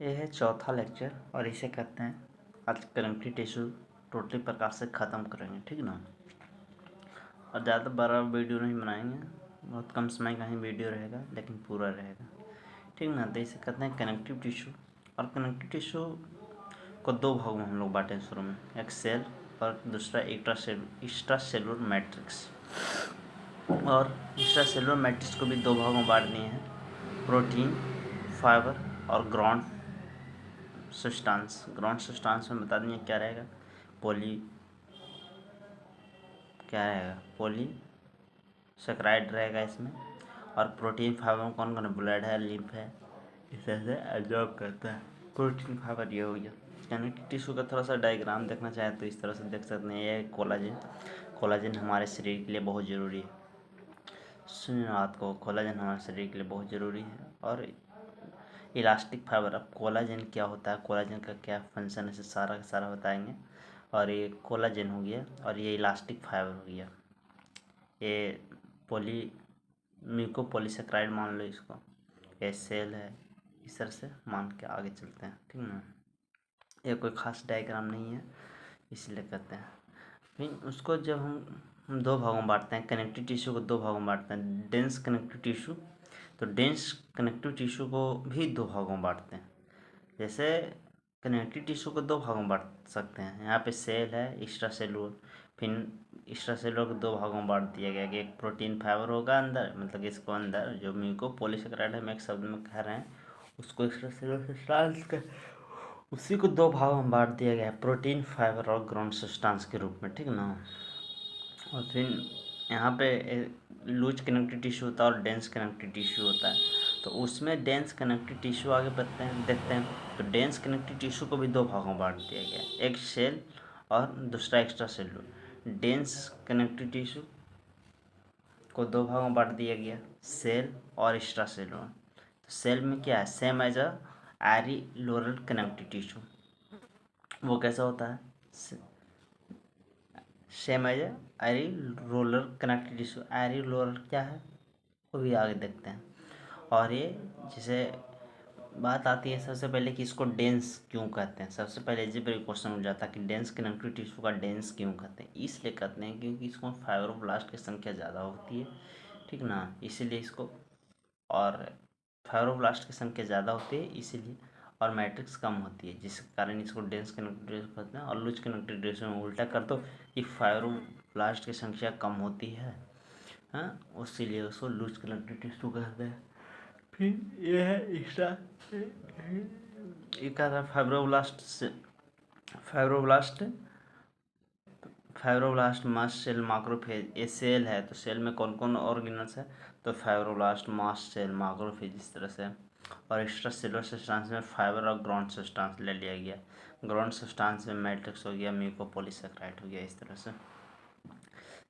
ये है चौथा लेक्चर और इसे कहते हैं आज कनेक्टिव टिश्यू टोटली प्रकार से ख़त्म करेंगे, ठीक ना। और ज़्यादा बड़ा वीडियो नहीं बनाएंगे, बहुत कम समय का ही वीडियो रहेगा लेकिन पूरा रहेगा, ठीक ना। तो इसे कहते हैं कनेक्टिव टिश्यू। और कनेक्टिव टिश्यू को दो भागों में हम लोग बांटे हैं शुरू में, एक सेल और दूसरा एक्स्ट्रा सेलुलर मैट्रिक्स। और एक्स्ट्रा सेलुलर मैट्रिक्स को भी दो भागों में बांट दिए हैं, प्रोटीन, फाइबर और ग्राउंड सब्सटेंस में बता देंगे क्या रहेगा। पोली सैकराइड रहेगा इसमें। और प्रोटीन फाइबर में कौन कौन है, ब्लड है, लिम्फ है, इस तरह से एब्जॉर्ब करता है। प्रोटीन फाइबर ये हो गया। कनेक्टिव टिश्यू का थोड़ा सा डायग्राम देखना चाहे तो इस तरह से देख सकते हैं। ये कोलाजन हमारे शरीर के लिए बहुत ज़रूरी है। सुनिए रात को, कोलाजन हमारे शरीर के लिए बहुत ज़रूरी है। और इलास्टिक फाइबर, अब कोलाजन क्या होता है, कोलाजन का क्या फंक्शन है, सारा का सारा बताएंगे। और ये कोलाजन हो गया और ये इलास्टिक फाइबर हो गया। ये म्यूकोपॉलीसेकेराइड मान लो इसको, ये सेल है। इस तरह से मान के आगे चलते हैं, ठीक ना। ये कोई खास डायग्राम नहीं है इसलिए कहते हैं। फिर उसको जब हम दो भागों में बांटते हैं, कनेक्टिव टिश्यू को दो भागों में बांटते हैं, डेंस कनेक्टिव टिश्यू। तो डेंस कनेक्टिव टिश्यू को भी दो भागों में बांटते हैं। जैसे कनेक्टिव टिश्यू को दो भागों में बांट सकते हैं, यहाँ पे सेल है, एक्स्ट्रा सेलुलर। फिर एक्स्ट्रा सेलुलर को दो भागों में बांट दिया गया कि एक प्रोटीन फाइबर होगा अंदर, मतलब इसको अंदर जो म्यूकोपॉलीसेकेराइड है, हम एक शब्द में कह रहे हैं उसको एक्स्ट्रा सेलुलर सब्सटेंस का, उसी को दो भागों में बांट दिया गया है, प्रोटीन फाइबर और ग्राउंड सब्सटेंस के रूप में, ठीक ना। और फिर यहाँ पे लूज कनेक्टिव टिश्यू होता है और डेंस कनेक्टिव टिश्यू होता है। तो उसमें डेंस कनेक्टिव टिश्यू आगे बढ़ते हैं, देखते हैं। तो डेंस कनेक्टिव टिश्यू को भी दो भागों में बांट दिया गया, एक सेल और दूसरा extra cellular. Dense connective tissue को दो भागों में बांट दिया गया, सेल और एक्स्ट्रा सेलुलर। तो सेल में क्या है, same as a areolar connective tissue. वो कैसा होता है, same as areolar connective tissue. Areolar क्या है वो भी आगे देखते हैं। और ये जैसे बात आती है सबसे पहले कि इसको डेंस क्यों कहते हैं। सबसे पहले जी पर क्वेश्चन उठ जाता है कि डेंस कनेक्टिव टिश्यू का डेंस क्यों कहते हैं। इसलिए कहते हैं क्योंकि इसको फाइब्रोब्लास्ट की संख्या ज़्यादा होती है, ठीक ना, इसीलिए इसको। और फाइब्रोब्लास्ट की संख्या ज़्यादा होती है इसीलिए, और मैट्रिक्स कम होती है जिस कारण इसको डेंस कनेक्टिव टिश्यू कहते हैं। और लूज कनेक्टिव टिश्यू में उल्टा कर दो कि फाइब्रोब्लास्ट की संख्या कम होती है, हाँ, इसीलिए उसको लूज कनेक्टिव टिश्यू कहते हैं। फिर ये है एक्स्ट्रा, ये क्या था, फाइब्रोब्लास्ट मास्ट सेल माक्रोफेज। ये सेल है तो सेल में कौन कौन ऑर्गेनल्स है, तो फाइब्रोब्लास्ट, मास्ट सेल, माक्रोफेज, इस तरह से। और एक्स्ट्रा सेलुलर सब्सटेंस में फाइबर और ग्राउंड सब्सटेंस ले लिया गया। ग्राउंड सब्सटेंस में मैट्रिक्स हो गया, म्यूकोपॉलीसेकेराइड हो गया, इस तरह से।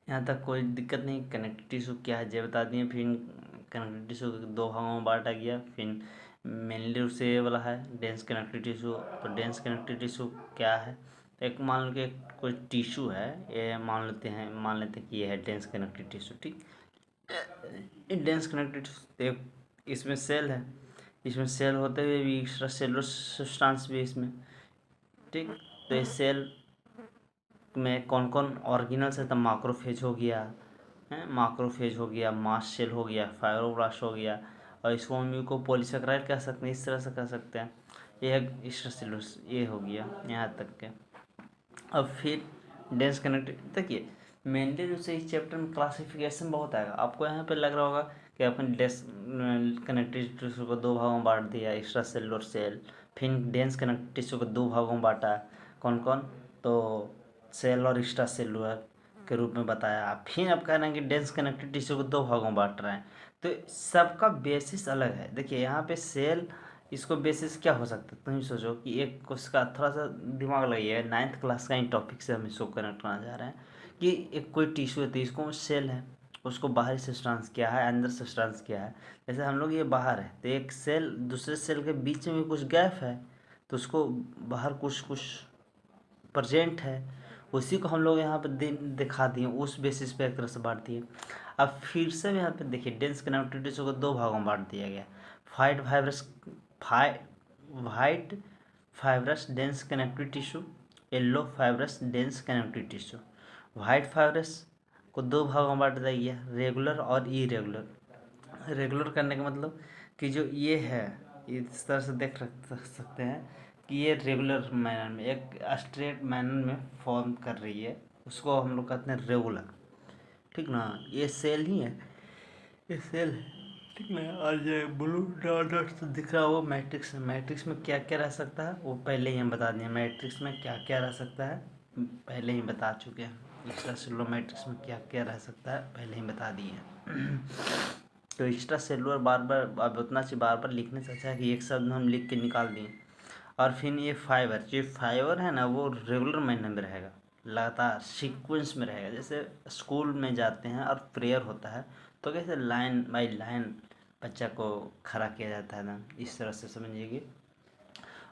यहाँ तक कोई दिक्कत नहीं। कनेक्टिव टिश्यू क्या है ये बता दिए। फिर कनेक्टिव टिश्यू दो भागों में बांटा गया। फिर मेनली उससे ये वाला है डेंस कनेक्टिव टिश्यू। तो डेंस कनेक्टिव टिश्यू क्या है, एक मान लो कि कोई टिश्यू है, ये मान लेते हैं कि ये है डेंस कनेक्टिव टिश्यू, ठीक। ये डेंस कनेक्टिव टिश्यू, इसमें सेल है, इसमें सेल होते हुए भी एक्स्ट्रा सेलुलर सब्सटेंस भी इसमें, ठीक। तो ये सेल में कौन कौन ऑर्गेनल्स है, तो माक्रोफेज हो गया, है, माक्रोफेज हो गया, मास्ट सेल हो गया, फाइब्रोब्लास्ट हो गया। और इसको हम म्यूकोपॉलीसेकेराइड कह सकते हैं, इस तरह से कह सकते हैं। ये है एक्स्ट्रासेलुलर, ये हो गया यहाँ तक के। अब फिर डेंस कनेक्टिव देखिए, मेनली जो से इस चैप्टर में क्लासिफिकेशन बहुत आएगा। आपको यहाँ पे लग रहा होगा कि अपन डेंस कनेक्टिव टिश्यू को दो भागों में बांट दिया, एक्स्ट्रा सेलुलर सेल। फिर डेंस कनेक्टिव टिश्यू को दो भागों में बांटा, कौन कौन, तो सेल और एक्स्ट्रा सेलुलर के रूप में बताया। फिर आप कह रहे हैं कि डेंस कनेक्टिव टिश्यू को दो भागों में बांट रहे हैं, तो सबका बेसिस अलग है। देखिए यहाँ पे सेल, इसको बेसिस क्या हो सकता है, तुम ही सोचो कि एक उसका थोड़ा सा दिमाग लगाइए। 9th क्लास का इन टॉपिक से हम इसको कनेक्ट करना चाह रहे हैं कि एक कोई टिश्यू है तो इसको सेल है, उसको बाहरी सब्सटेंस क्या है, अंदर सब्सटेंस क्या है। जैसे हम लोग ये बाहर है तो एक सेल दूसरे सेल के बीच में कुछ गैप है, तो उसको बाहर कुछ कुछ प्रेजेंट है, उसी को हम लोग यहाँ पे दिखा दिए, उस बेसिस पे एक तरह से बांट दिए। अब फिर से यहाँ पे देखिए डेंस कनेक्टिव टिश्यू को दो भागों में बांट दिया गया। Fight fibrous white fibrous dense connective tissue, yellow fibrous dense connective tissue. White fibrous को दो भागों में बांट दिया गया, रेगुलर और इरेगुलर। रेगुलर करने का मतलब कि जो ये है, इस तरह से देख सकते हैं कि ये रेगुलर मैनर में, एक स्ट्रेट मैनर में फॉर्म कर रही है, उसको हम लोग कहते हैं रेगुलर, ठीक ना। ये सेल ही है, ये सेल है, ठीक ना। और ये ब्लू डॉट दिख रहा है वो मैट्रिक्स है। मैट्रिक्स में क्या क्या रह सकता है वो पहले ही हम बता दिए। मैट्रिक्स में क्या क्या रह सकता है पहले ही बता चुके हैं। एक्स्ट्रा सेलुलर मैट्रिक्स में क्या क्या रह सकता है पहले ही बता दिए हैं। तो एक्स्ट्रा सेलुलर बार बार अब उतना सी बार बार लिखने से अच्छा है कि एक शब्द हम लिख के निकाल दिए। और फिर ये फाइबर, जो फाइबर है ना वो रेगुलर मैनर में रहेगा, लगातार सीक्वेंस में रहेगा। जैसे स्कूल में जाते हैं और प्रेयर होता है तो कैसे लाइन बाय लाइन बच्चा को खड़ा किया जाता है ना, इस तरह से समझिएगी।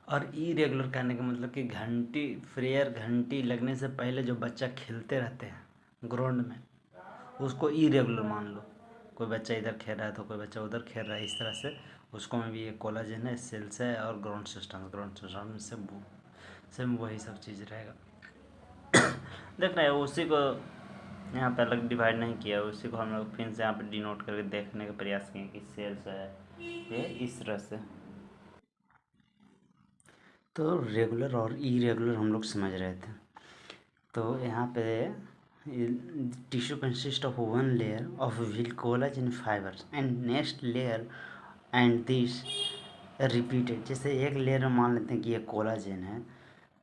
और इरेगुलर कहने का मतलब कि घंटी, प्रेयर घंटी लगने से पहले जो बच्चा खेलते रहते हैं ग्राउंड में, उसको इरेगुलर मान लो। कोई बच्चा इधर खेल रहा है तो कोई बच्चा उधर खेल रहा है, इस तरह से उसको में भी एक कोलाजन है, सेल्स है और ग्राउंड सिस्टम से वही सब चीज़ रहेगा। देखना है उसी को यहाँ पे अलग डिवाइड नहीं किया, उसी को हम लोग फिर से यहाँ पे डिनोट करके देखने का प्रयास किए कि सेल्स है ये इस तरह से। तो रेगुलर और इरेगुलर हम लोग समझ रहे थे। तो यहाँ पे tissue consist of one layer of wheel collagen fibres and next layer and this repeated. जैसे एक लेयर में मान लेते हैं कि ये कोलाजन है,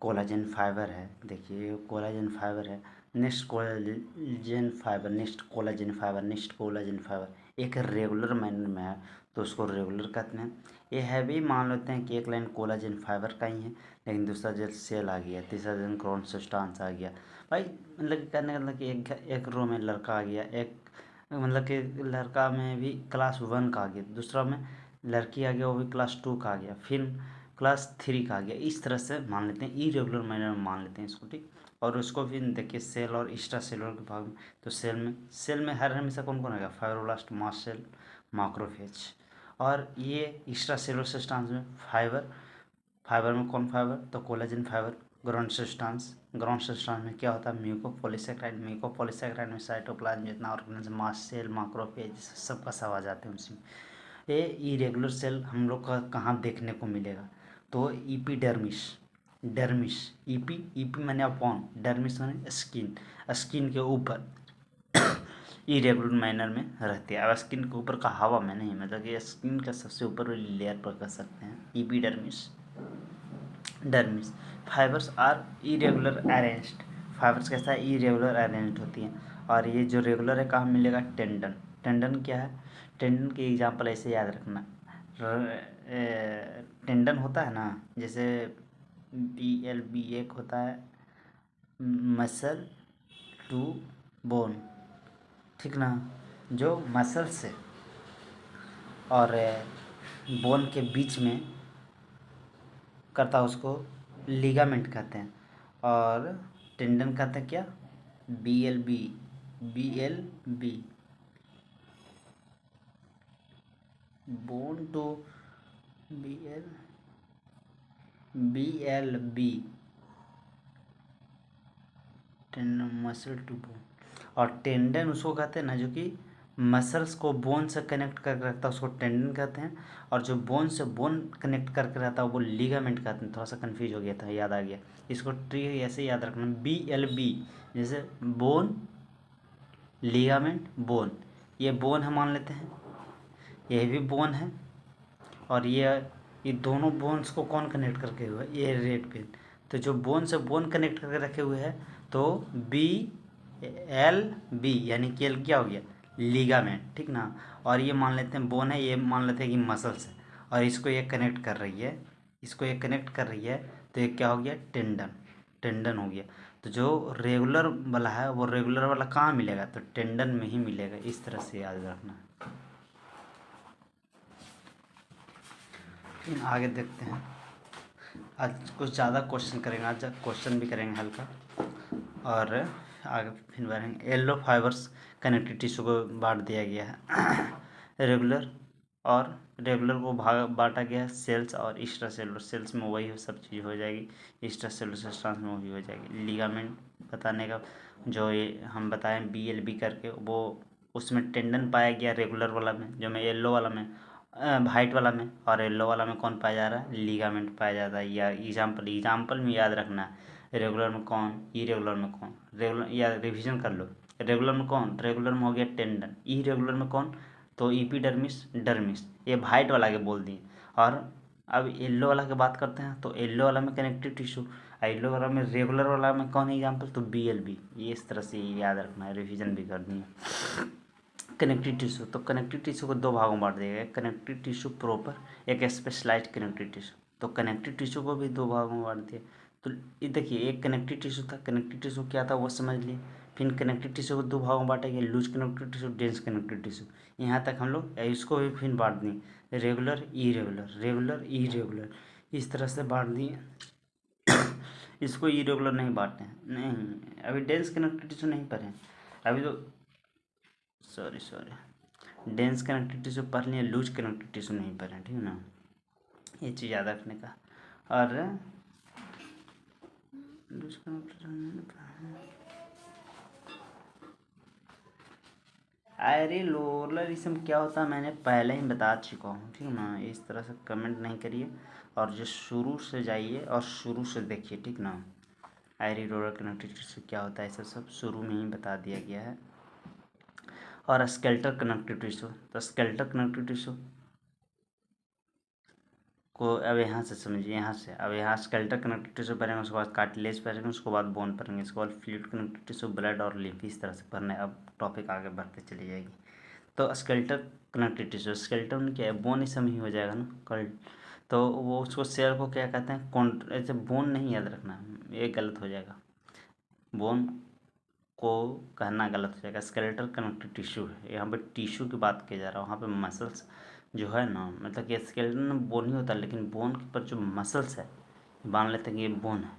कोलाजन फाइबर है, देखिए ये कोलाजन फाइबर है, next collagen fibre, next collagen fibre, next collagen fibre, एक रेगुलर मैनर में है तो उसको रेगुलर कहते हैं। ये है भी मान लेते हैं कि एक लाइन कोलाजन फाइबर का ही है, लेकिन दूसरा जब सेल आ गया, तीसरा दिन ग्राउंड सब्सटेंस आ गया। भाई मतलब कहने का मतलब कि एक रो में लड़का आ गया, एक मतलब कि लड़का में भी क्लास 1 का आ गया, दूसरा में लड़की आ गया वो भी क्लास 2 का आ गया, फिर क्लास 3 का आ गया। इस तरह से मान लेते हैं, इरेगुलर मैनर में मान लेते हैं इसको, ठीक। और उसको भी देखिए सेल और एक्स्ट्रा सेलुलर के भाग में। तो सेल में हर हमेशा कौन कौन आएगा, फाइब्रोब्लास्ट, मास्ट सेल, मैक्रोफेज। और ये एक्स्ट्रा सेलुलर सब्सटेंस में फाइबर में कौन फाइबर, तो कोलेजन फाइबर। ग्राउंड सब्सटेंस में क्या होता है, म्यूकोपॉलीसेकेराइड में साइटोप्लाज्म जितना ऑर्गेनिज्म, मास्ट सेल, मैक्रोफेज, सबका सब आ जाते हैं उसी में। ये इरेगुलर सेल हम लोग का कहाँ देखने को मिलेगा, तो ईपीडर्मिस, डर्मिस, ईपी माने अपॉन, डर्मिस माने स्किन के ऊपर इरेगुलर मैनर में रहती है। अब स्किन के ऊपर का हवा में नहीं, मतलब कि स्किन का सबसे ऊपर वाली लेयर पर कर सकते हैं, epidermis, dermis. Fibres are irregular arranged, fibres कैसा है, इरेगुलर अरेंज्ड होती हैं। और ये जो रेगुलर है कहाँ मिलेगा, टेंडन। टेंडन क्या है, टेंडन की एग्जांपल ऐसे याद रखना, टेंडन होता है ना, जैसे BLB एक होता है मसल टू बोन, ठीक ना, जो मसल से और बोन के बीच में करता है उसको लिगामेंट कहते हैं। और टेंडन कहते हैं क्या, BLB, bone to BLB, tendon muscle to bone. और टेंडन उसको कहते हैं ना जो कि मसल्स को बोन से कनेक्ट करके रखता है, उसको टेंडन कहते हैं। और जो बोन से बोन कनेक्ट करके रहता है वो लिगामेंट कहते हैं। थोड़ा सा कंफ्यूज हो गया था, याद आ गया। इसको ट्री ऐसे याद रखना, BLB जैसे बोन, लिगामेंट, बोन। ये बोन है मान लेते हैं, यह भी बोन है। और ये दोनों बोन्स को कौन कनेक्ट करके हुआ है, ये रेड पिन। तो जो बोन से बोन कनेक्ट करके रखे हुए हैं तो BLB यानी कि एल क्या हो गया, लिगामेंट, ठीक ना। और ये मान लेते हैं बोन है, ये मान लेते हैं कि मसल्स है, और इसको ये कनेक्ट कर रही है, तो ये क्या हो गया, टेंडन हो गया। तो जो रेगुलर वाला है वो रेगुलर वाला कहाँ मिलेगा, तो टेंडन में ही मिलेगा। इस तरह से याद रखना। फिर आगे देखते हैं, आज कुछ ज़्यादा क्वेश्चन करेंगे, आज क्वेश्चन भी करेंगे हल्का, और आगे फिर बढ़ेंगे। येलो फाइबर्स कनेक्टिव टिश्यू को बांट दिया गया है, रेगुलर और रेगुलर को भाग बांटा गया है सेल्स और एक्स्ट्रा सेलुलर। सेल्स में वही सब चीज़ हो जाएगी, एक्स्ट्रा सेलुलर सब्सटेंस में वही हो जाएगी। लिगामेंट बताने का जो ये हम बताएं BLB करके, वो उसमें टेंडन पाया गया रेगुलर वाला में, जो में येलो वाला में वाइट वाला में, और येलो वाला में कौन पाया जा रहा है, लिगामेंट पाया जाता है। या एग्जाम्पल में याद रखना है, रेगुलर में कौन, इरेगुलर में कौन। रेगुलर या रिवीजन कर लो, रेगुलर में कौन, रेगुलर में हो गया टेंडन, इरेगुलर में कौन, तो एपिडर्मिस डर्मिस, ये वाइट वाला के बोल दिए। और अब येलो वाला की बात करते हैं, तो येलो वाला में कनेक्टिव टिश्यू, येलो वाला में रेगुलर वाला में कौन एग्जाम्पल, तो BLB। ये इस तरह से याद रखना है, रिवीजन भी करनी है। कनेक्टिव टिश्यू, तो कनेक्टिव टिश्यू को दो भागों में बांट दिया गया, कनेक्टिव टिश्यू प्रॉपर, एक स्पेशलाइज्ड कनेक्टिव टिश्यू। तो कनेक्टिव टिश्यू को भी दो भागों में बांट दिया। तो ये देखिए, एक कनेक्टिव टिश्यू था, कनेक्टिव टिश्यू क्या था वो समझ लिए। फिर कनेक्टिव टिश्यू को दो भागों में बांटा गया, loose connective tissue, dense connective tissue. यहाँ तक हम लोग इसको भी फिर बांट दिए, रेगुलर इरेगुलर, रेगुलर इरेगुलर, इस तरह से बांट दिए। इसको इरेगुलर नहीं बांटते हैं, नहीं अभी डेंस कनेक्टिव टिश्यू नहीं पढ़े अभी तो, सॉरी डेंस कनेक्टिव टिश्यू पढ़ लिए, लूज कनेक्टिव टिश्यू नहीं पढ़े, ठीक है ना, ये चीज़ याद रखने का। और लूज एरिलोलरिज्म क्या होता है मैंने पहले ही बता चुका हूँ, ठीक है ना। इस तरह से कमेंट नहीं करिए, और जो शुरू से जाइए और शुरू से देखिए, ठीक ना। एरिलोलर कनेक्टिव टिश्यू क्या होता है, ऐसा सब शुरू में ही बता दिया गया है। और स्केलेटल कनेक्टिव टिश्यू, तो स्केलेटल कनेक्टिव टिश्यू को अब यहाँ से समझिए, यहाँ से अब यहाँ स्केलेटल कनेक्टिव टिश्यू पढ़ेंगे, उसके बाद कार्टिलेज पढ़ेंगे, उसके बाद बोन पढ़ेंगे, उसके बाद फ्लूइड कनेक्टिव टिश्यू, ब्लड और लिम्फ, इस तरह से पढ़ना है। अब टॉपिक आगे बढ़ते चली जाएगी। तो स्केलेटल कनेक्टिव टिश्यू, स्केलेटल में क्या है, बोन इस समय ही हो जाएगा ना कल, तो वो उसको सेल को क्या कहते हैं, ऐसे बोन नहीं याद रखना, ये गलत हो जाएगा, बोन को कहना गलत हो जाएगा। स्केलेटल कनेक्टिव टिश्यू है, यहाँ पे टिश्यू की बात की जा रहा है, वहाँ पे मसल्स जो है ना, मतलब कि स्केलेटन में बोन ही होता है, लेकिन बोन के ऊपर जो मसल्स है, मान लेते हैं कि ये बोन है,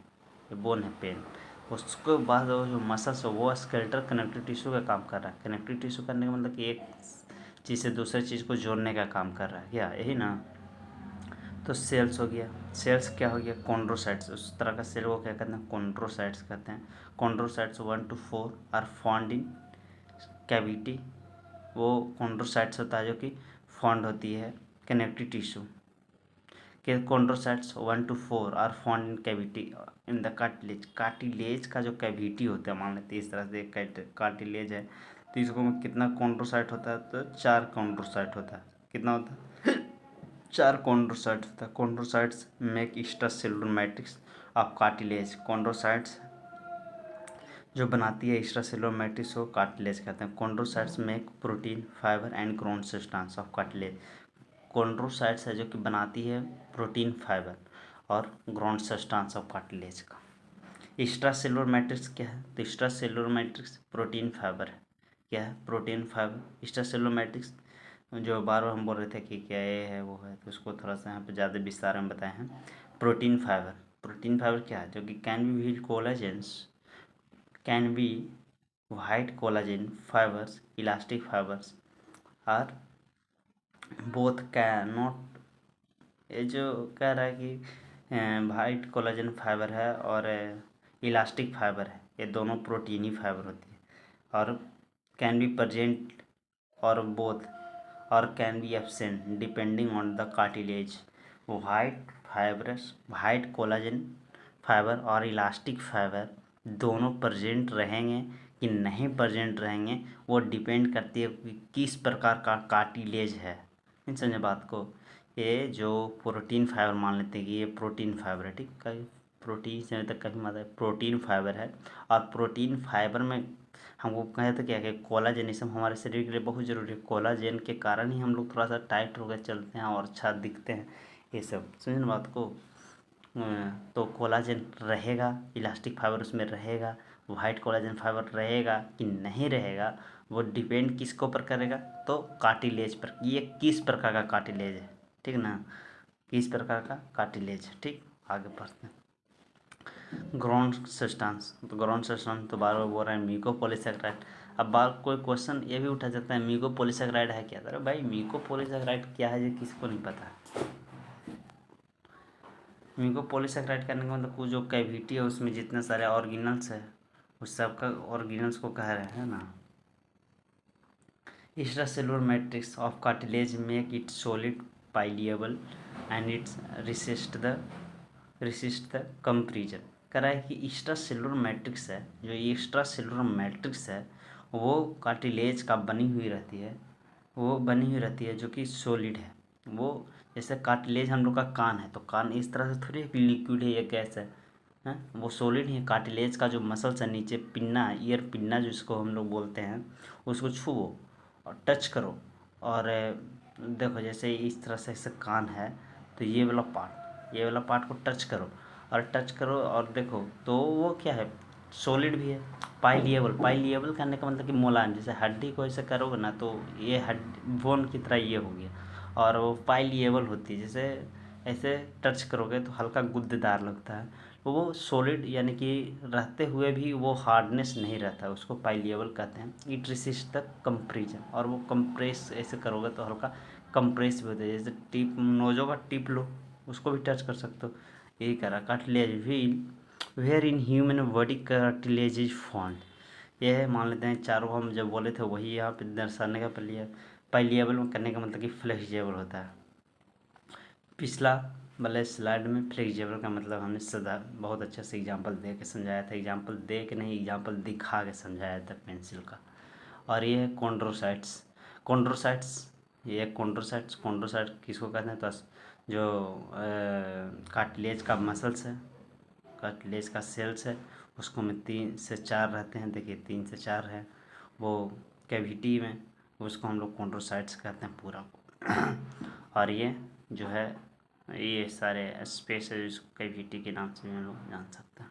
ये बोन है पेन, उसके बाद वो जो मसल्स है वो स्केलेटल कनेक्टिव टिश्यू का काम कर रहा है। कनेक्टिव टिश्यू करने का मतलब कि एक चीज़ से दूसरे चीज़ को जोड़ने का काम कर रहा है, क्या यही ना। तो सेल्स हो गया, सेल्स क्या हो गया, कॉन्ड्रोसाइट्स, उस तरह का सेल को क्या कहते हैं, कॉन्ड्रोसाइट्स कहते हैं। Chondrocytes 1 to 4 are found in cavity, वो कॉन्ड्रोसाइट्स होता है जो कि फाउंड होती है कनेक्टिव टिश्यू के। Chondrocytes 1 to 4 are found in cavity in the cartilage, cartilage का जो कैविटी होता है, मान लेते हैं इस तरह से कार्टिलेज है, तो इसको कितना कॉन्ड्रोसाइट होता है, तो 4 कॉन्ड्रोसाइट होता है। कितना होता है, 4 कॉन्ड्रोसाइट होता है। Chondrocytes make extra cellular matrix of cartilage, chondrocytes जो बनाती है एक्स्ट्रा सेलुलर मैट्रिक्स को कार्टिलेज कहते हैं। Chondrocytes make protein fibre and ground substance of cartilage, chondrocytes है जो कि बनाती है प्रोटीन फाइबर और ग्राउंड सब्सटेंस ऑफ कार्टिलेज का। एक्स्ट्रा सेलुलर मैट्रिक्स क्या है, तो extra cellular matrix protein fibre है, क्या है, protein fibre. Extra cellular matrix जो बार बार हम बोल रहे थे कि क्या ये है वो है, तो उसको थोड़ा सा यहाँ पे ज़्यादा विस्तार में बताए हैं। प्रोटीन फाइबर, प्रोटीन फाइबर क्या है, जो कि can be collagens, can be white collagen fibres, elastic fibres are both can not, ये जो कह रहा है कि वाइट कोलाजन फाइबर है और इलास्टिक फाइबर है, ये दोनों प्रोटीनी फाइबर होती है, और कैन बी प्रेजेंट और बोथ, और can be absent depending on the cartilage. White fibrous, white collagen fibre और इलास्टिक फाइबर दोनों प्रेजेंट रहेंगे कि नहीं प्रेजेंट रहेंगे, वो डिपेंड करती है कि किस प्रकार का कार्टिलेज है। इन समझे बात को, ये जो प्रोटीन फाइबर मान लेते हैं कि ये प्रोटीन फाइबर है, ठीक है, प्रोटीन से तक कहीं मतलब प्रोटीन फाइबर है, और प्रोटीन फाइबर में हमको कहे तो क्या कि कोलाजेनिज्म हमारे शरीर के लिए बहुत ज़रूरी है। कोलाजेन के कारण ही हम लोग थोड़ा सा टाइट होकर चलते हैं और अच्छा दिखते हैं, ये सब समझे ना बात को। तो कोलाजेन रहेगा, इलास्टिक फाइबर उसमें रहेगा, वाइट कोलाजन फाइबर रहेगा कि नहीं रहेगा, वो डिपेंड किसको पर करेगा, तो कार्टिलेज पर, ये किस प्रकार का कार्टिलेज है, ठीक ना, किस प्रकार का कार्टिलेज। ठीक, आगे बढ़ते हैं। ग्राउंड सब्सटेंस, तो ग्राउंड सब्सटेंस तो बार बार बोल रहे हैं म्यूकोपॉलीसेकेराइड, अब बात कोई क्वेश्चन ये भी उठा जाता है म्यूकोपॉलीसेकेराइड है क्या? अरे भाई म्यूकोपॉलीसेकेराइड क्या है ये किसको नहीं पता। म्यूकोपॉलीसेकेराइड करने का मतलब कुछ जो कैविटी है उसमें जितने सारे ऑर्गेनल्स है उस सब का ऑर्गेनल्स को कह रहे हैं ना। Extracellular matrix of cartilage make it solid pliable and it's resist the compression. कह रहा है कि एक्स्ट्रा सेलुलर मैट्रिक्स है, जो एक्स्ट्रा सेलुलर मैट्रिक्स है वो कार्टिलेज का बनी हुई रहती है, वो बनी हुई रहती है जो कि सॉलिड है। वो जैसे कार्टिलेज हम लोग का कान है, तो कान इस तरह से थोड़ी लिक्विड है, ये गैस है, वो सॉलिड ही। कार्टिलेज का जो मसल्स है नीचे पिन्ना, ईयर पिन्ना जिसको हम लोग बोलते हैं, उसको छुओ और टच करो और देखो जैसे इस तरह से ऐसे कान है तो ये वाला पार्ट को टच करो और देखो तो वो क्या है, सॉलिड भी है। पाइलिएबल करने का मतलब कि मुलायम, जैसे हड्डी को ऐसे करोगे ना तो ये हड्डी बोन की तरह ये हो गया, और वो पाइलिएबल होती है, जैसे ऐसे टच करोगे तो हल्का गुद्देदार लगता है, तो वो सॉलिड यानी कि रहते हुए भी वो हार्डनेस नहीं रहता, उसको पाइलिएबल कहते हैं। इट रेसिस्ट द कंप्रेशन, और वो कंप्रेस ऐसे करोगे तो हल्का कंप्रेस भी होता है, जैसे टिप नोजों का टिप लो उसको भी टच कर सकते हो। यही करा cartilage wheel where in human body cartilage is found. यह है, मान लेते हैं चारों हम जब बोले थे वही यहाँ पे दर्शाने का पाइलिएबल में करने का मतलब कि फ्लेक्सिबल होता है। पिछला वाले स्लाइड में फ्लेक्सिबल का मतलब हमने सदा बहुत अच्छा से एग्जांपल दे के समझाया था, एग्जांपल दे के नहीं एग्जांपल दिखा के समझाया था पेंसिल का। और ये है कॉन्ड्रोसाइट्स ये कॉन्ड्रोसाइट किसको कहते हैं? तो जो कार्टिलेज का मसल्स है, कार्टिलेज का सेल्स है, उसको में 3 से 4 रहते हैं, देखिए 3 से 4 है वो कैविटी में, उसको हम लोग कॉन्ड्रोसाइट्स कहते हैं पूरा और ये जो है ये सारे स्पेस है जिसको कैविटी के नाम से हम लोग जान सकते हैं।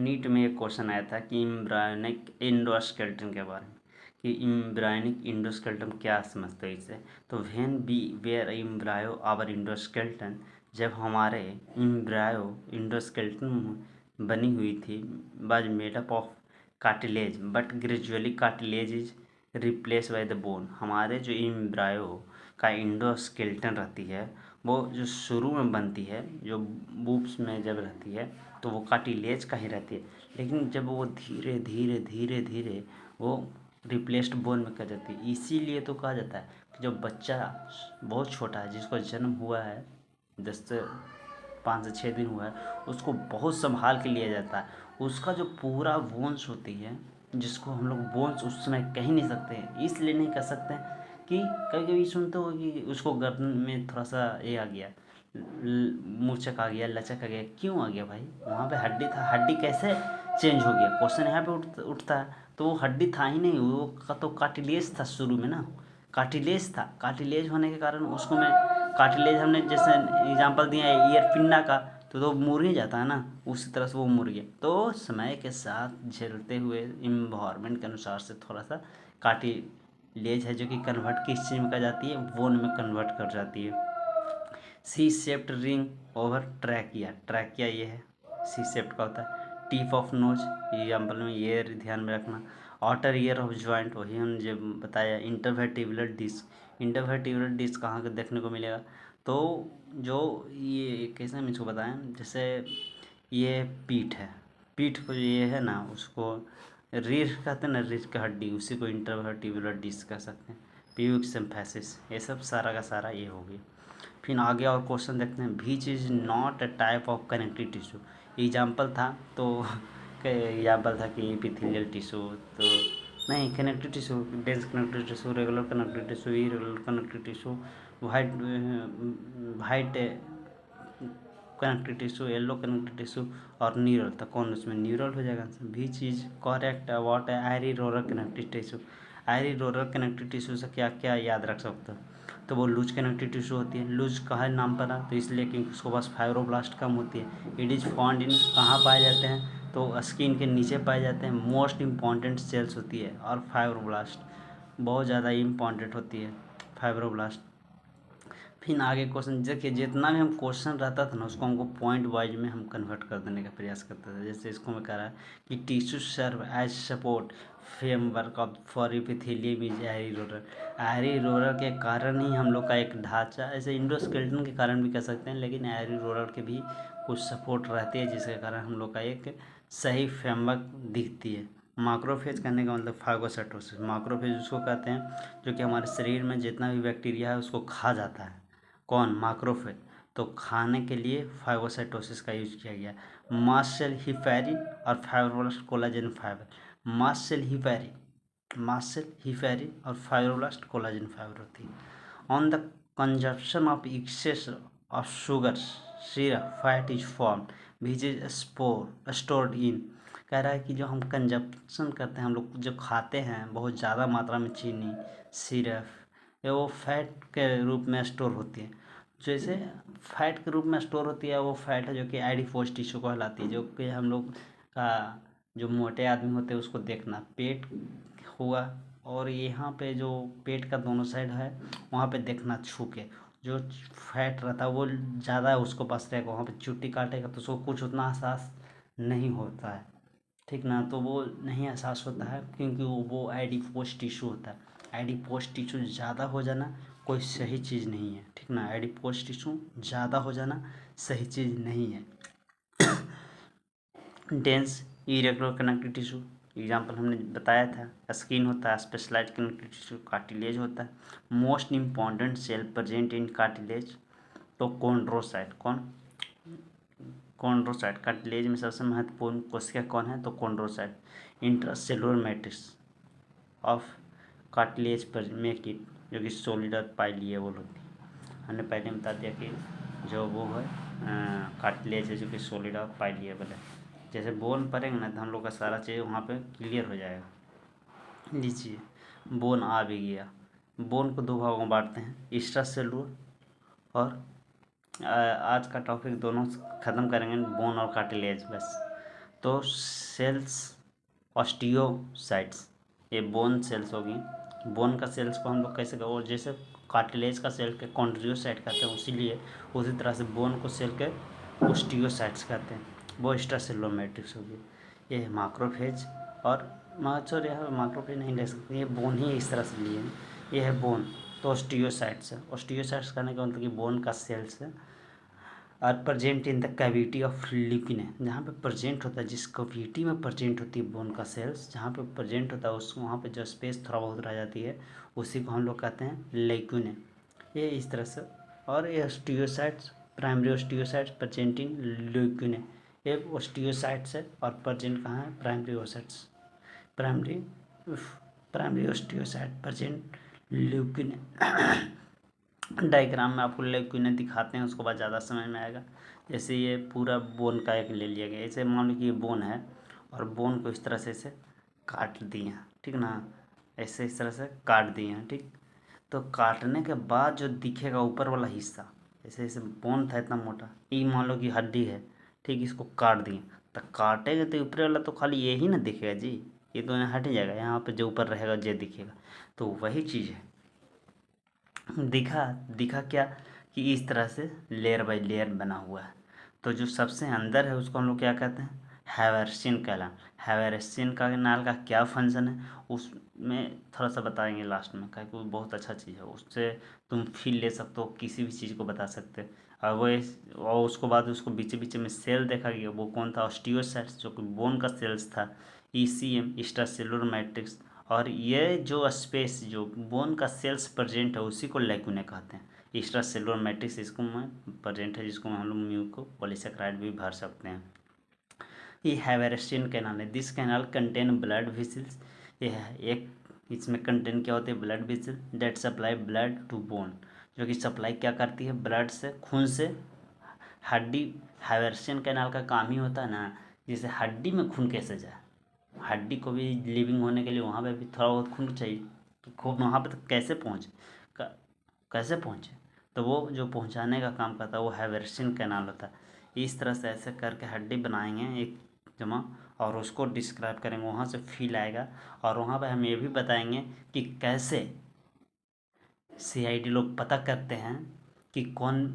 नीट में एक क्वेश्चन आया था कि एम्ब्रायोनिक इंडोस्केलेटन के बारे में, कि एम्ब्रायोनिक इंडोस्केलेटन क्या समझते हो इससे? तो when be where embryo our endoskeleton, जब हमारे एम्ब्रायो इंडोस्केलेटन बनी हुई थी, was made up of cartilage but gradually cartilage is replace by the bone. हमारे जो एम्ब्रायो का इंडोस्केलेटन रहती है वो जो शुरू में बनती है, जो बूब्स में जब रहती है तो वो कार्टिलेज का ही रहती है, लेकिन जब वो धीरे धीरे धीरे धीरे वो रिप्लेस्ड बोन में कर जाती है। इसीलिए तो कहा जाता है कि जो बच्चा बहुत छोटा है, जिसको जन्म हुआ है 5 से 6 दिन हुआ है, उसको बहुत संभाल के लिया जाता है। उसका जो पूरा बोन्स होती है, जिसको हम लोग बोन्स उस समय कह ही नहीं सकते हैं, इसलिए नहीं कह सकते हैं कि कभी कभी सुनते हो कि उसको गर्दन में थोड़ा सा ये आ गया, मूर्छक आ गया, लचक आ गया। क्यों आ गया भाई? वहाँ पे हड्डी था, हड्डी कैसे चेंज हो गया? क्वेश्चन यहाँ पे उठता है। तो वो हड्डी था ही नहीं, वो का तो कार्टिलेज था शुरू में ना, कार्टिलेज था। कार्टिलेज होने के कारण उसको मैं कार्टिलेज हमने जैसे एग्जांपल दिया है ईयर पिन्ना का, तो मुड़ ही जाता है ना, उसी तरह से वो मुड़ गया। तो समय के साथ झेलते हुए इन्वायरमेंट के अनुसार से थोड़ा सा कार्टिलेज है जो कि कन्वर्ट किस चीज़ में कर जाती है? बोन में कन्वर्ट कर जाती है। C shaped ring over trachea ये है, सी शेप्ड का होता है। टिप ऑफ नोज एग्जाम्पल में ये ध्यान में रखना। आउटर ईयर ऑफ जॉइंट, वही हम जब बताया। इंटरवर्टिब्रल डिस्क कहाँ के देखने को मिलेगा? तो जो ये कैसे हम इसको बताएं, जैसे ये पीठ है, पीठ को ये है ना, उसको रीढ़ कहते हैं ना, रीढ़ की हड्डी, उसी को इंटरवर्टिब्रल डिस्क कह सकते हैं। प्यूबिक सिम्फेसिस, ये सब सारा का सारा ये हो गया। फिर आगे और क्वेश्चन देखते हैं। Which is not a type of connective tissue. Example था तो एग्जाम्पल था कि एपिथेलियल टिश्यू, तो नहीं, connective tissue, dense connective tissue, regular connective tissue, irregular connective tissue, white connective tissue, yellow connective tissue और न्यूरल। तो कौन उसमें न्यूरल हो जाएगा? भी चीज़ correct about areolar connective tissue. Areolar connective tissue से क्या क्या याद रख सकते हो? तो वो लूज कनेक्टिव टिश्यू होती है। लूज कहाँ नाम पड़ा? तो इसलिए कि उसके पास फाइब्रोब्लास्ट कम होती है। इट इज़ फाउंड इन, कहाँ पाए जाते हैं? तो स्किन के नीचे पाए जाते हैं। मोस्ट इम्पॉर्टेंट सेल्स होती है, और फाइब्रोब्लास्ट बहुत ज़्यादा इम्पॉर्टेंट होती है, फाइब्रोब्लास्ट। फिर आगे क्वेश्चन देखिए, जितना भी हम क्वेश्चन रहता था ना उसको हमको पॉइंट वाइज में हम कन्वर्ट कर देने का प्रयास करते थे। जैसे इसको मैं कह रहा है कि tissue serve as support framework of for epithelium is areolar. Areolar के कारण ही हम लोग का एक ढांचा, ऐसे इंडोस्केलेटन के कारण भी कह सकते हैं, लेकिन एरी रोलर के भी कुछ सपोर्ट रहती है जिसके कारण हम लोग का एक सही फ्रेमवर्क दिखती है। माक्रोफेज करने का मतलब फागोसाइटोसिस। माक्रोफेज उसको कहते हैं जो कि हमारे शरीर में जितना भी बैक्टीरिया है उसको खा जाता है। कौन? माक्रोफेज। तो खाने के लिए फागोसाइटोसिस का यूज किया गया। मास्ट सेल हिफेरिन और fibroblast collagen fibre. Mast cell heparin और फाइब्रोब्लास्ट कोलाजन फाइबर होती है। On the consumption of excess of sugar syrup fat is form which is stored in. कह रहा है कि जो हम कंजप्शन करते हैं, हम लोग जो खाते हैं बहुत ज़्यादा मात्रा में चीनी, सिरप, ये वो फैट के रूप में स्टोर होती है। जैसे फैट के रूप में स्टोर होती है, वो फैट है जो कि एडिपोज टिश्यू कहलाती है, जो कि हम लोग का जो मोटे आदमी होते हैं उसको देखना, पेट हुआ और यहाँ पे जो पेट का दोनों साइड है वहाँ पे देखना छू के, जो फैट रहता है वो ज़्यादा उसको पास रहेगा, वहाँ पे चुट्टी काटेगा तो उसको कुछ उतना एहसास नहीं होता है, ठीक ना। तो वो नहीं एहसास होता है क्योंकि वो एडिपोज टिश्यू होता है। एडिपोज टिश्यू ज़्यादा हो जाना कोई सही चीज़ नहीं है, ठीक ना। एडिपोज टिश्यू ज़्यादा हो जाना सही चीज़ नहीं है। Dense irregular connective tissue example हमने बताया था, स्किन होता है, स्पेशलाइज कनेक्टिव टिश्यू कार्टिलेज होता है। Most important cell present in cartilage तो कॉन्ड्रोसाइट। कॉन्ड्रोसाइट कार्टिलेज में सबसे महत्वपूर्ण कोशिका कौन है? तो chondrocyte. Intracellular matrix of cartilage पर मेक इट, जो कि सॉलिड और पाइलिएबल होती है। हमने पहले बता दिया कि जो वो है कार्टिलेज है जो कि सॉलिड और पाइलिएबल है। जैसे बोन पड़ेंगे ना तो हम लोग का सारा चीज़ वहाँ पे क्लियर हो जाएगा। लीजिए, बोन आ भी गया। बोन को दो भागों में बांटते हैं, एक्स्ट्रा सेलुलर और आज का टॉपिक दोनों ख़त्म करेंगे, बोन और कार्टिलेज बस। तो सेल्स ऑस्टियोसाइट्स, ये बोन सेल्स होगी। बोन का सेल्स को हम लोग कैसे कहो, जैसे कार्टिलेज का सेल के कॉन्ड्रियोसाइट कहते हैं, इसीलिए उसी तरह से बोन को सेल के ऑस्टियोसाइट्स कहते हैं। वो एक्स्ट्रासेलुलर मैट्रिक्स होगी। ये है माक्रोफेज और सॉरी यहाँ माक्रोफेज नहीं ले सकते, ये बोन ही इस तरह से लिए हैं। ये है बोन, तो ऑस्टियोसाइट्स है। ऑस्टियोसाइट्स कहने का मतलब कि बोन का सेल्स है। Are present in the cavity of lacunae, जहाँ पे प्रेजेंट होता है, जिस कैविटी में प्रेजेंट होती है बोन का सेल्स, जहाँ पे प्रेजेंट होता है उस वहाँ पे जो स्पेस थोड़ा बहुत रह जाती है उसी को हम लोग कहते हैं लेक्यूने। ये इस तरह से। और ये osteocytes, primary osteocytes present in lacunae, ये ऑस्टियोसाइट्स है और प्रेजेंट कहाँ है? Primary oocytes, primary primary osteocyte present lacunae. Diagram में आपको लेक्यूने दिखाते हैं, उसके बाद ज़्यादा समझ में आएगा। जैसे ये पूरा बोन का एक ले लिया गया, ऐसे मान लो कि ये बोन है और बोन को इस तरह से इसे काट दिए हैं, ठीक ना, ऐसे इस तरह से काट दिए हैं, ठीक। तो काटने के बाद जो दिखेगा ऊपर वाला हिस्सा, जैसे इसे बोन था इतना मोटा, ये मान लो कि हड्डी है, ठीक, इसको काट दिए तो काटेंगे तो ऊपर वाला तो खाली यही ना दिखेगा जी, ये तो यहाँ हट जाएगा, यहाँ पे जो ऊपर रहेगा जो दिखेगा। तो वही चीज़ है, दिखा क्या कि इस तरह से लेयर बाय लेयर बना हुआ है। तो जो सबसे अंदर है उसको हम लोग क्या कहते हैं? हैवेरसिन कैनाल। हैवेरसिन कैनाल का क्या फंक्शन है उसमें थोड़ा सा बताएंगे लास्ट में, क्या कि वो बहुत अच्छा चीज़ है, उससे तुम फील ले सकते हो, किसी भी चीज़ को बता सकते हो। और उसको बाद उसको बीच बीच में सेल देखा गया, वो कौन था? ऑस्टियोसाइट्स, जो कि बोन का सेल्स था। ECM एक्स्ट्रासेलुलर मैट्रिक्स, और ये जो स्पेस जो बोन का सेल्स प्रेजेंट है उसी को लेक्यूने कहते हैं। एक्स्ट्रा सेलुलर मैट्रिक्स इसको में प्रेजेंट है, जिसको हम लोग म्यूको पॉलीसेकेराइड भी भर सकते हैं। ये हैवेरसिन कैनाल है, this canal contain blood vessels. ये है एक, इसमें कंटेन क्या होते हैं? Blood vessel that supply blood to bone, जो कि सप्लाई क्या करती है? ब्लड से, खून से हड्डी। हैवेरसिन कैनाल का काम ही होता है ना, जैसे हड्डी में खून कैसे जाए, हड्डी को भी लिविंग होने के लिए वहाँ पे भी थोड़ा बहुत खून चाहिए, तो खून वहाँ पे तो कैसे पहुँचे, कैसे पहुँचे? तो वो जो पहुँचाने का काम करता है वो हैवेरसिन कैनाल होता है। इस तरह से ऐसे करके हड्डी बनाएंगे एक जमा, और उसको डिस्क्राइब करेंगे, वहाँ से फील आएगा। और वहाँ पे हम ये भी बताएंगे कि कैसे CID लोग पता करते हैं कि कौन,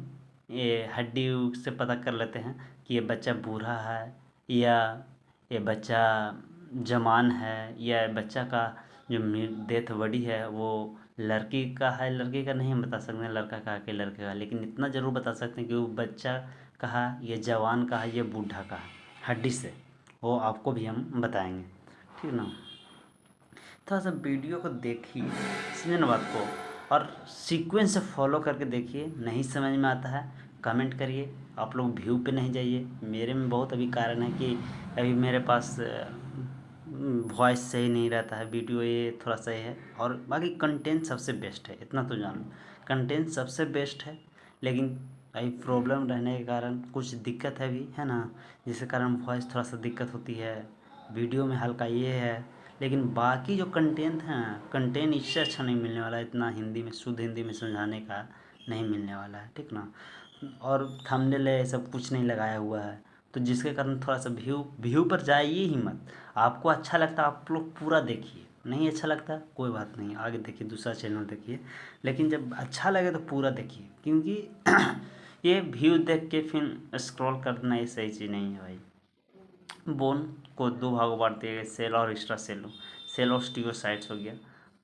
ये हड्डी से पता कर लेते हैं कि ये बच्चा बूढ़ा है या ये बच्चा जवान है, या बच्चा का जो डेथ बॉडी है वो लड़की का है लड़की का नहीं हम बता सकते हैं, लड़का का है कि लड़के का, लेकिन इतना ज़रूर बता सकते हैं कि वो बच्चा का है, ये जवान का है, ये बूढ़ा का है, हड्डी से वो आपको भी हम बताएंगे, ठीक ना। थोड़ा सा वीडियो को देखिए, समझे ना बात को, और सीक्वेंस से फॉलो करके देखिए। नहीं समझ में आता है कमेंट करिए। आप लोग व्यू पे नहीं जाइए। मेरे में बहुत अभी कारण है कि अभी मेरे पास वॉइस सही नहीं रहता है, वीडियो ये थोड़ा सही है, और बाकी कंटेंट सबसे बेस्ट है, इतना तो जान लो, कंटेंट सबसे बेस्ट है। लेकिन अभी प्रॉब्लम रहने के कारण कुछ दिक्कत है भी, है ना, जिसके कारण वॉइस थोड़ा सा दिक्कत होती है, वीडियो में हल्का ये है। लेकिन बाकी जो कंटेंट है, कंटेंट इससे अच्छा नहीं मिलने वाला है, इतना हिंदी में शुद्ध हिंदी में समझाने का नहीं मिलने वाला है, ठीक ना। और थंबनेल है सब कुछ नहीं लगाया हुआ है, तो जिसके कारण थोड़ा सा व्यू व्यू पर जाइए ही मत। आपको अच्छा लगता है आप लोग पूरा देखिए, नहीं अच्छा लगता कोई बात नहीं, आगे देखिए, दूसरा चैनल देखिए, लेकिन जब अच्छा लगे तो पूरा देखिए, क्योंकि ये व्यू देख के फिर स्क्रॉल करना ये सही चीज़ नहीं है भाई। बोन को दो भागों बांट दिया गया, सेल और एक्स्ट्रा सेलो। सेल ऑस्टियोसाइट्स हो गया,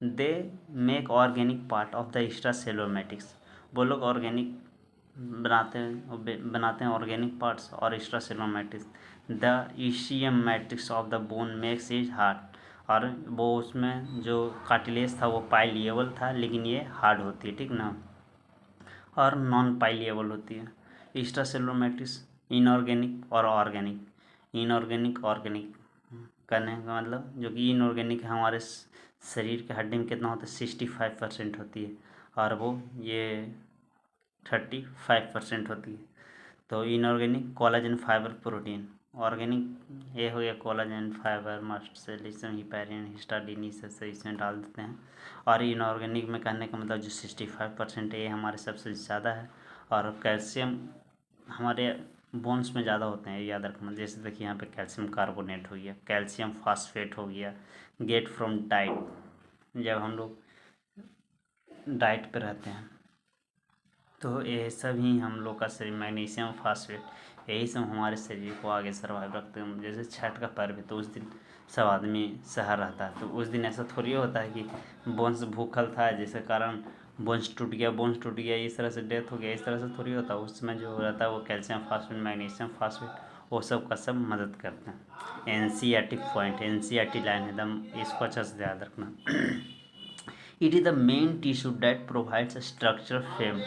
they make organic part of the extra cellular matrix. वो लोग ऑर्गेनिक बनाते हैं ऑर्गेनिक पार्ट्स और extra cellular matrix. The ECM matrix of the bone makes is hard, और वो उसमें जो कार्टिलेज था वो पाइलिएबल था, लेकिन ये हार्ड होती है, ठीक ना, और नॉन पाइलिएबल होती है। एक्स्ट्रा सेलुलर मैट्रिक्स इनऑर्गेनिक और ऑर्गेनिक। इनऑर्गेनिक ऑर्गेनिक करने का मतलब, जो कि इनऑर्गेनिक है हमारे शरीर के हड्डी में कितना होता है, 65% होती है, और वो ये 35% होती है। तो inorganic collagen fibre protein. Organic ये हो गया collagen fibre mast cells heparin histidine, ये सब इसमें डाल देते हैं। और इनऑर्गेनिक में कहने का मतलब जो 65% है ये हमारे सबसे ज़्यादा है। और कैल्शियम हमारे बोन्स में ज़्यादा होते हैं, याद रखना। जैसे देखिए यहाँ पे कैल्शियम कार्बोनेट हो गया, कैल्शियम फास्फेट हो गया, गेट फ्रॉम डाइट, जब हम लोग डाइट पे रहते हैं तो ये सब ही हम लोग का शरीर, मैग्नीशियम फास्फेट, यही सब हमारे शरीर को आगे सर्वाइव रखते हैं। जैसे छठ का पर्व है तो उस दिन सब आदमी सहर रहता है, तो उस दिन ऐसा थोड़ी होता है कि बोन्स भूखल था जिसके कारण बोन्स टूट गया, इस तरह से डेथ हो गया, इस तरह से थोड़ी होता है। उसमें जो रहता है वो कैल्शियम फास्फेट, मैग्नीशियम फास्फेट, वो सब का सब मदद करते हैं। एनसीईआरटी पॉइंट, एनसीईआरटी लाइन एकदम इसको अच्छे से याद रखना। It is the main tissue that provides a structural frame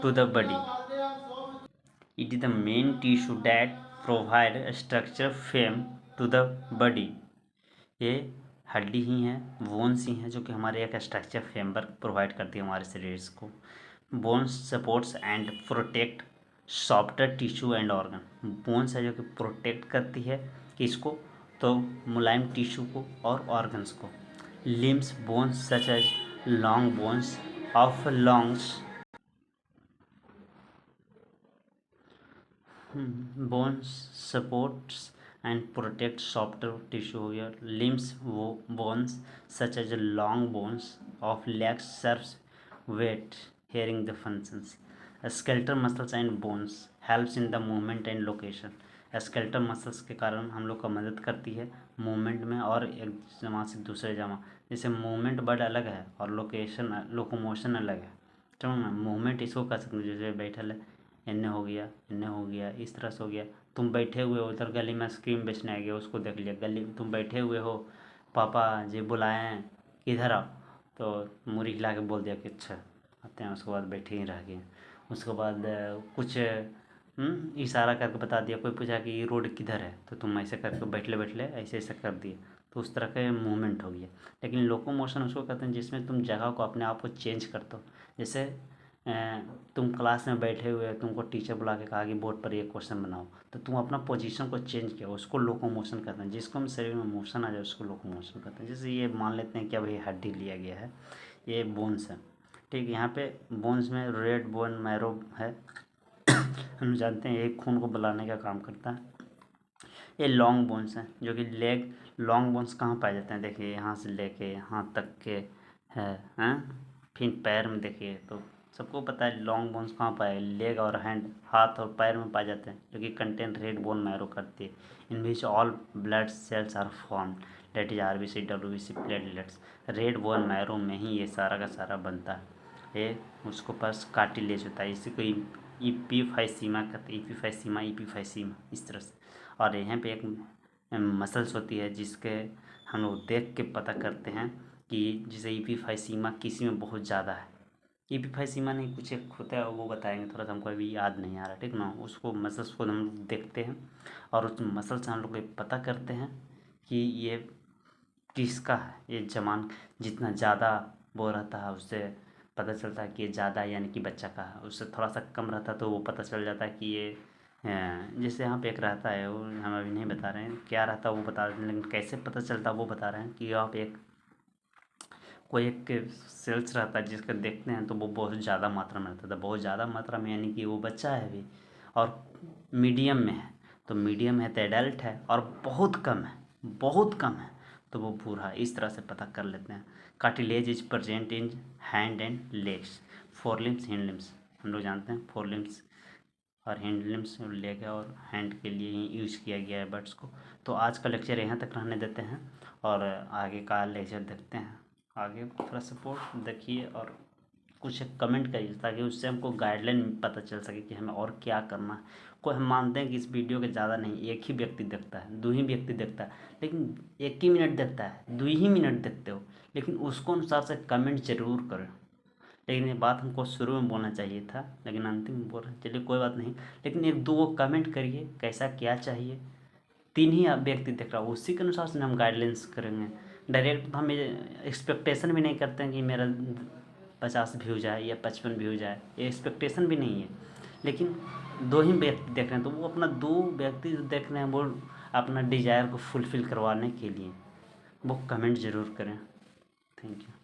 to the body. It is the main tissue that provide a structural frame to the body. ये हड्डी ही है, बोन्स ही हैं, जो कि हमारे एक स्ट्रक्चर फ्रेमवर्क प्रोवाइड करती है हमारे शरीर को। Bones supports and protect softer tissue and organ. Bones है जो कि प्रोटेक्ट करती है किसको, तो मुलायम टिश्यू को और ऑर्गन्स को। Limbs bones such as long bones of longs, bones supports and protect softer tissue हो गया। लिम्स वो bones such as long bones of legs serves weight bearing the functions. Skeletal muscles and bones helps in the movement and location. Skeletal muscles के कारण हम लोग का मदद करती है मूवमेंट में और एक जगह से दूसरे जगह। जैसे मूवमेंट वर्ड अलग है और लोकेशन लोकोमोशन अलग है, समझ ना। मूवमेंट इसको कर सकते हैं, जैसे बैठल है, इन्ने हो गया, इस तरह से हो गया। तुम बैठे हुए हो उधर गली में आइसक्रीम बेचने आ गया, उसको देख लिया, गली तुम बैठे हुए हो, पापा जी बुलाए हैं इधर आओ, तो मुड़ी हिला के बोल दिया कि अच्छा आते हैं, उसके बाद बैठे ही रह गए। उसके बाद कुछ इशारा करके बता दिया, कोई पूछा कि ये रोड किधर है, तो तुम ऐसे करके बैठले बैठले ऐसे ऐसे कर दिए, तो उस तरह का मूवमेंट हो गया। लेकिन लोकोमोशन उसको कहते हैं जिसमें तुम जगह को अपने आप को चेंज करते हो। जैसे तुम क्लास में बैठे हुए, तुमको टीचर बुला के कहा कि बोर्ड पर ये क्वेश्चन बनाओ, तो तुम अपना पोजीशन को चेंज किया, उसको लोकोमोशन कहते हैं। जिसको हम शरीर में मोशन आ जाए उसको लोकोमोशन कहते हैं। जैसे ये मान लेते हैं कि अब ये हड्डी लिया गया है, ये बोन्स है, ठीक। यहाँ पे बोन्स में रेड बोन मैरो है, हम जानते हैं ये खून को बुलाने का काम करता है। ये लॉन्ग बोन्स हैं, जो कि लेग लॉन्ग बोन्स कहाँ पाए जाते हैं, देखिए यहाँ से लेके यहाँ तक के है, हैं। फिर पैर में देखिए तो सबको पता है लॉन्ग बोन्स कहाँ पाए, लेग और हैंड, हाथ और पैर में पाए जाते हैं, जो कि कंटेन रेड बोन मैरो करती है, in which all blood cells are form, that is RBC WBC platelets. Red bone marrow में ही ये सारा का सारा बनता है। ये उसको पास कार्टिलेज होता है, इसी को ईपीफाइसीमा कहते हैं, ईपीफाइसीमा ईपीफाइसीमा इस तरह से। और यहाँ पे एक मसल्स होती है जिसके हम लोग देख के पता करते हैं कि जैसे ईपीफाइसीमा किसी में बहुत ज़्यादा है, ईपीफाइसीमा नहीं कुछ एक होता है, वो बताएंगे, थोड़ा सा हमको अभी याद नहीं आ रहा, ठीक ना। उसको मसल्स को हम लोग देखते हैं और उस मसल से हम लोग ये पता करते हैं कि ये किसका है। ये जमान जितना ज़्यादा वो रहता है उससे पता चलता है कि ये ज़्यादा यानी कि बच्चा का है, उससे थोड़ा सा कम रहता है तो वो पता चल जाता है कि ये जैसे यहाँ पे एक रहता है, वो हम अभी नहीं बता रहे हैं क्या रहता है, वो बता रहे हैं, लेकिन कैसे पता चलता है वो बता रहे हैं कि यहाँ पे एक कोई एक सेल्स रहता है जिसका देखते हैं तो वो बहुत ज़्यादा मात्रा में रहता था, बहुत ज़्यादा मात्रा में यानी कि वो बच्चा है अभी, और मीडियम में है तो मीडियम है तो एडल्ट है, और बहुत कम है, बहुत कम है तो वो बूढ़ा। इस तरह से पता कर लेते हैं। Cartilage is present in hand and legs, four limbs hand limbs, हम लोग जानते हैं फोर लिम्स और हैंड लिम्स लेग और हैंड के लिए ही यूज़ किया गया है बर्ड्स को। तो आज का लेक्चर यहाँ तक रहने देते हैं और आगे का लेक्चर देखते हैं। आगे थोड़ा सपोर्ट देखिए और कुछ कमेंट करिए ताकि उससे हमको गाइडलाइन पता चल सके कि हमें और क्या करना है। कोई हम मानते हैं कि इस वीडियो के ज़्यादा नहीं, एक ही व्यक्ति देखता है, दो ही व्यक्ति देखता है, लेकिन एक ही मिनट देखता है, 2 ही मिनट देखते हो, लेकिन उसको अनुसार से कमेंट जरूर करें। लेकिन ये बात हमको शुरू में बोलना चाहिए था, लेकिन अंतिम में बोल रहे हैं, चलिए कोई बात नहीं। लेकिन 1-2 कमेंट करिए कैसा क्या चाहिए। 3 ही आप व्यक्ति देख रहा हो, उसी के अनुसार से हम गाइडलाइंस करेंगे। डायरेक्ट हम एक्सपेक्टेशन भी नहीं करते हैं कि मेरा 50 व्यूज आए या 55 व्यूज आए, ये एक्सपेक्टेशन भी नहीं है। लेकिन 2 ही व्यक्ति देख रहे हैं तो वो अपना 2 व्यक्ति जो देख रहे हैं वो अपना डिज़ायर को फुलफ़िल करवाने के लिए वो कमेंट ज़रूर करें। Thank you.